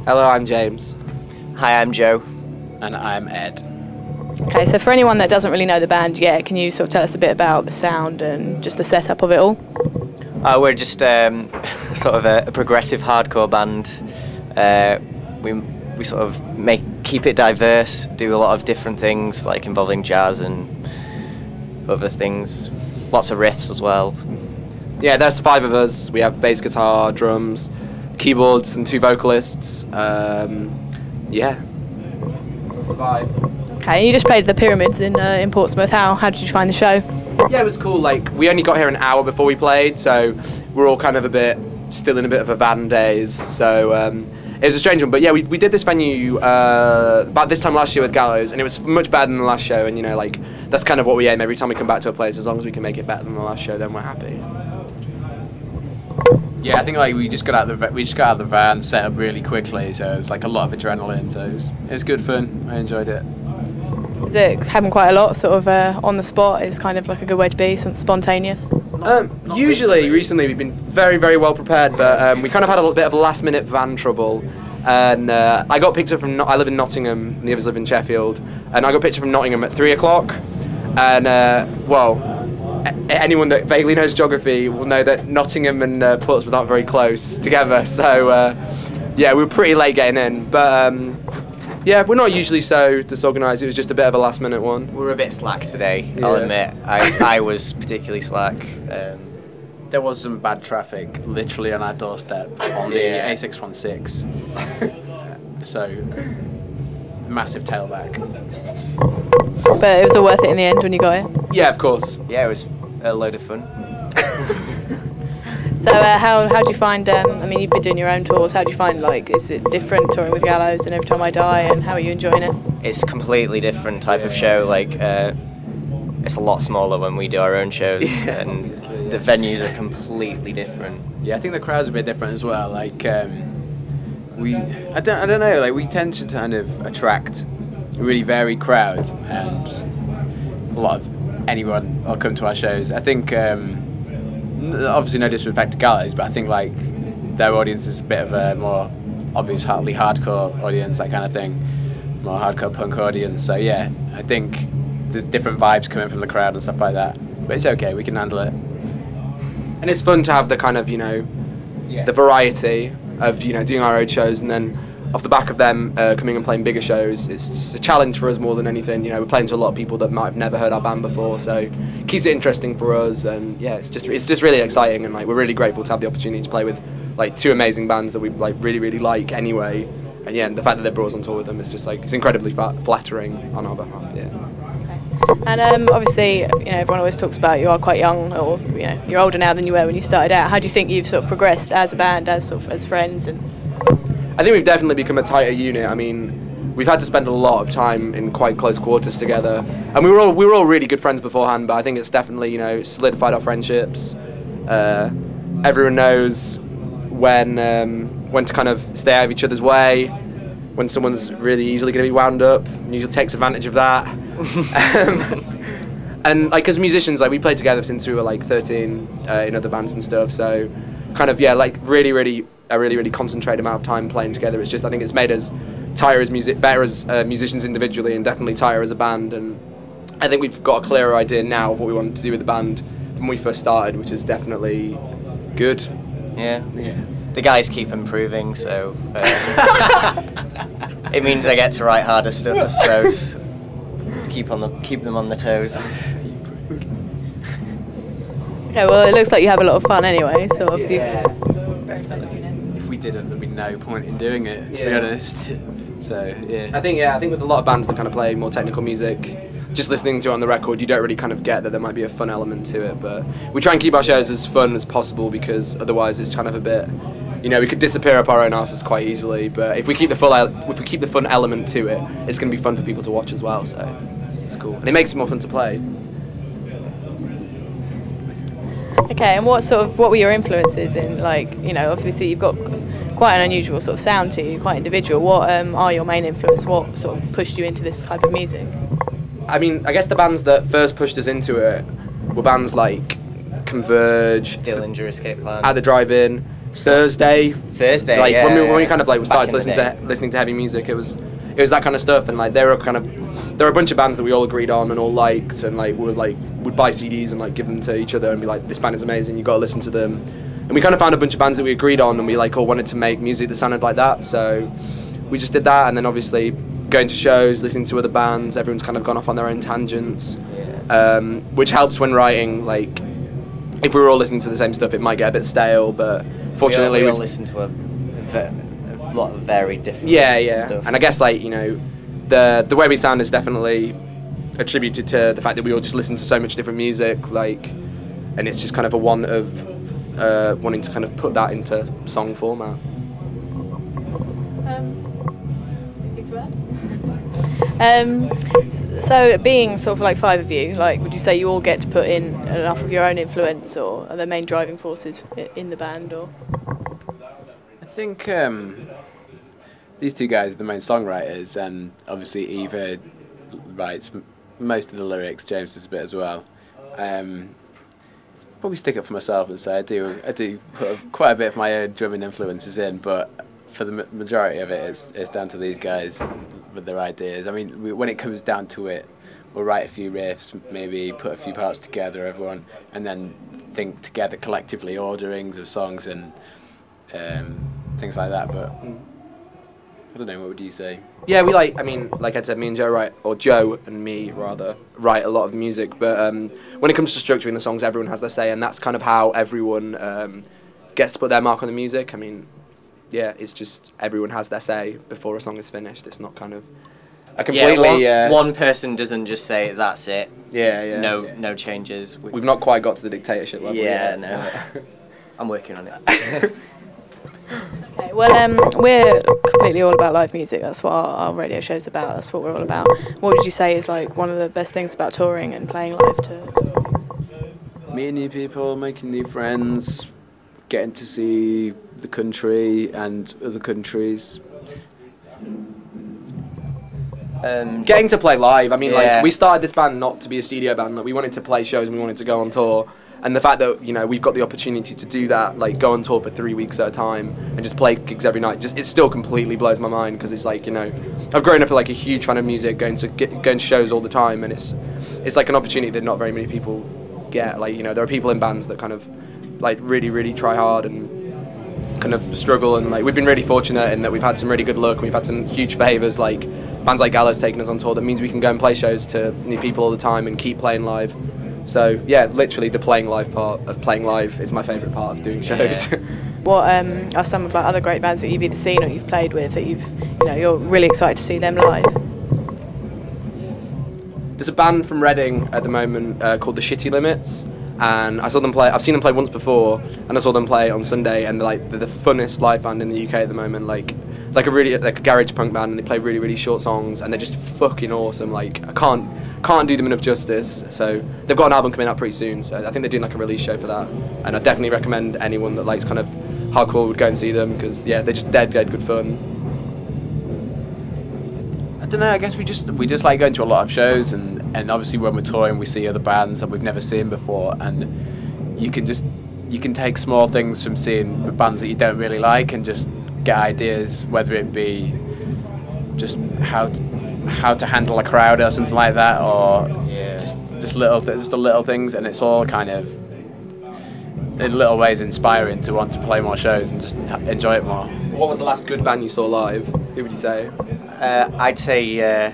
Hello, I'm James. Hi, I'm Joe. And I'm Ed. Okay, so for anyone that doesn't really know the band yet, can you sort of tell us a bit about the sound and just the setup of it all? We're just sort of a progressive hardcore band. We sort of keep it diverse, do a lot of different things like involving jazz and other things. Lots of riffs as well. Yeah, there's 5 of us. We have bass guitar, drums, keyboards, and 2 vocalists. Yeah, that's the vibe. Okay, you just played the Pyramids in Portsmouth. How did you find the show? Yeah, it was cool. Like, we only got here an hour before we played, so we're all kind of still in a bit of a van daze. So it was a strange one. But yeah, we did this venue about this time last year with Gallows, and it was much better than the last show. And you know, like, that's kind of what we aim every time we come back to a place. As long as we can make it better than the last show, then we're happy. Yeah, I think like we just got out of the van, set up really quickly, so it was like a lot of adrenaline. So it was good fun. I enjoyed it. Does it happen quite a lot, sort of on the spot? Is kind of like a good way to be, something spontaneous? Usually, recently we've been very, very well prepared, but we kind of had a little bit of last-minute van trouble. And I got picked up from. I live in Nottingham, and the others live in Sheffield, and I got picked up from Nottingham at 3 o'clock. And well, anyone that vaguely knows geography will know that Nottingham and Portsmouth aren't very close together. So yeah, we were pretty late getting in, but. Yeah, we're not usually so disorganised. It was just a bit of a last-minute one. We were a bit slack today, I'll admit. I was particularly slack. There was some bad traffic literally on our doorstep on the A616. So, massive tailback. But it was all worth it in the end when you got it? Yeah, of course. Yeah, it was a load of fun. So how do you find, I mean, you've been doing your own tours, how do you find, like, is it different touring with Gallows and Every Time I Die, and how are you enjoying it? It's a completely different type of show, like, it's a lot smaller when we do our own shows, and the venues are completely different. Yeah, I think the crowd's a bit different as well, like, I don't know, like, we tend to kind of attract a really varied crowd, and just a lot of anyone will come to our shows. I think, obviously no disrespect to Gallows, but I think like their audience is a bit of a more obviously hardcore audience, that kind of thing, more hardcore punk audience. So yeah, I think there's different vibes coming from the crowd and stuff like that, but it's okay, we can handle it. And it's fun to have the kind of, you know, the variety of, you know, doing our own shows, and then off the back of them coming and playing bigger shows. It's just a challenge for us more than anything. You know, we're playing to a lot of people that might have never heard our band before, so it keeps it interesting for us. And yeah, it's just really exciting, and like we're really grateful to have the opportunity to play with like 2 amazing bands that we like really like anyway. And yeah, and the fact that they brought us on tour with them is just like, it's incredibly flattering on our behalf. Yeah. And obviously, you know, everyone always talks about you are quite young, or you know, you're older now than you were when you started out. How do you think you've sort of progressed as a band, as sort of as friends? And I think we've definitely become a tighter unit. I mean, we've had to spend a lot of time in quite close quarters together, and we were all really good friends beforehand. But I think it's definitely, you know, solidified our friendships. Everyone knows when to kind of stay out of each other's way, when someone's really easily going to be wound up, and usually takes advantage of that. And like as musicians, like we played together since we were like 13 in other bands and stuff. So kind of yeah, like really concentrated amount of time playing together. It's just, I think it's made us better as musicians individually, and definitely tighter as a band. And I think we've got a clearer idea now of what we wanted to do with the band than when we first started, which is definitely good. Yeah. The guys keep improving, so it means I get to write harder stuff, I suppose. Keep them on the toes. Okay, well, it looks like you have a lot of fun anyway. So if If we didn't, there'd be no point in doing it, to be honest. So yeah. I think with a lot of bands that kind of play more technical music, just listening to it on the record, you don't really kind of get that there might be a fun element to it. But we try and keep our shows as fun as possible, because otherwise it's kind of a bit, you know, we could disappear up our own asses quite easily. But if we keep the fun element to it, it's going to be fun for people to watch as well. So it's cool, and it makes it more fun to play. Okay, and what were your influences in, like, you know, obviously you've got quite an unusual sort of sound to you, quite individual. What are your main influences? What sort of pushed you into this type of music? I mean, I guess the bands that first pushed us into it were bands like Converge, Dillinger Escape Plan, At the Drive-In, Thursday. Like yeah, when we kind of like Back started in the listening to heavy music, it was that kind of stuff, and like there were a bunch of bands that we all agreed on and all liked, and like would buy CDs and like give them to each other and be like, this band is amazing, you got to listen to them. And we kind of found a bunch of bands that we agreed on, and we like all wanted to make music that sounded like that, so we just did that. And then obviously going to shows, listening to other bands, everyone's kind of gone off on their own tangents, which helps when writing. Like if we were all listening to the same stuff, it might get a bit stale, but fortunately we all listen to a lot of very different stuff. And I guess like, you know, the way we sound is definitely attributed to the fact that we all just listen to so much different music, like, and it's just kind of a want of wanting to kind of put that into song format. So being sort of like 5 of you, like, would you say you all get to put in enough of your own influence, or are there main driving forces in the band? Or I think these two guys are the main songwriters, and obviously Eva writes most of the lyrics. James does a bit as well. Probably stick up for myself and say I do put quite a bit of my own drumming influences in, but for the majority of it, it's down to these guys with their ideas. I mean, when it comes down to it, we'll write a few riffs, maybe put a few parts together, everyone, and then think together collectively orderings of songs and things like that. But I don't know, what would you say? Yeah, we like, I mean, like I said, me and Joe and me rather, write a lot of the music, but when it comes to structuring the songs, everyone has their say, and that's kind of how everyone gets to put their mark on the music. I mean, yeah, it's just everyone has their say before a song is finished. It's not kind of a completely... one person doesn't just say, that's it. Yeah. No changes. We've not quite got to the dictatorship level yet. No. I'm working on it. Okay, well, we're completely all about live music. That's what our radio show's about. That's what we're all about. What would you say is like one of the best things about touring and playing live to Meeting new people, making new friends, getting to see the country and other countries. Getting to play live. I mean, like, we started this band not to be a studio band. Like, we wanted to play shows and we wanted to go on tour. And the fact that, you know, we've got the opportunity to do that, like go on tour for 3 weeks at a time and just play gigs every night, just it still completely blows my mind, because it's like, you know, I've grown up like a huge fan of music, going to shows all the time, and it's like an opportunity that not very many people get. Like, you know, there are people in bands that kind of like really try hard and kind of struggle, and like we've been really fortunate in that we've had some really good luck, and we've had some huge favours, like bands like Gallows taking us on tour. That means we can go and play shows to new people all the time and keep playing live. So yeah, literally the playing live part of playing live is my favourite part of doing shows. What are some of like other great bands that you've either seen or you've played with that you're really excited to see them live? There's a band from Reading at the moment called the Shitty Limits, and I saw them play. I've seen them play once before, and I saw them play on Sunday, and they're the funnest live band in the UK at the moment. Like a really like a garage punk band, and they play really short songs, and they're just fucking awesome. Like I can't do them enough justice. So they've got an album coming out pretty soon, so I think they're doing like a release show for that, and I definitely recommend anyone that likes kind of hardcore would go and see them, because yeah, they're just dead good fun. I don't know, I guess we just like going to a lot of shows, and obviously when we're touring we see other bands that we've never seen before, and you can take small things from seeing the bands that you don't really like and just get ideas, whether it be just how to handle a crowd or something like that, or just the little things, and it's all kind of in little ways inspiring to want to play more shows and just enjoy it more. What was the last good band you saw live? Who would you say? I'd say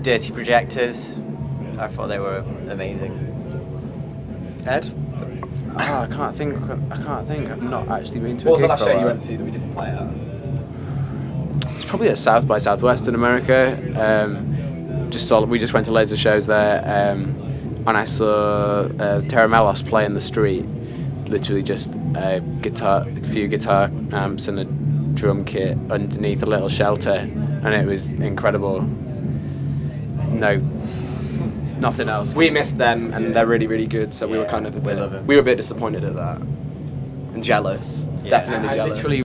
Dirty Projectors. I thought they were amazing. Ed? Oh, I can't think. I've not actually been to. What was the last show you went to that we didn't play at? It's probably at South by Southwest in America. We just went to loads of shows there, and I saw Terra Melos play in the street. Literally just a few guitar amps and a drum kit underneath a little shelter, and it was incredible. No, nothing else. We missed them, and they're really good. So we were kind of we were a bit disappointed at that, and jealous. Yeah, Definitely I jealous. literally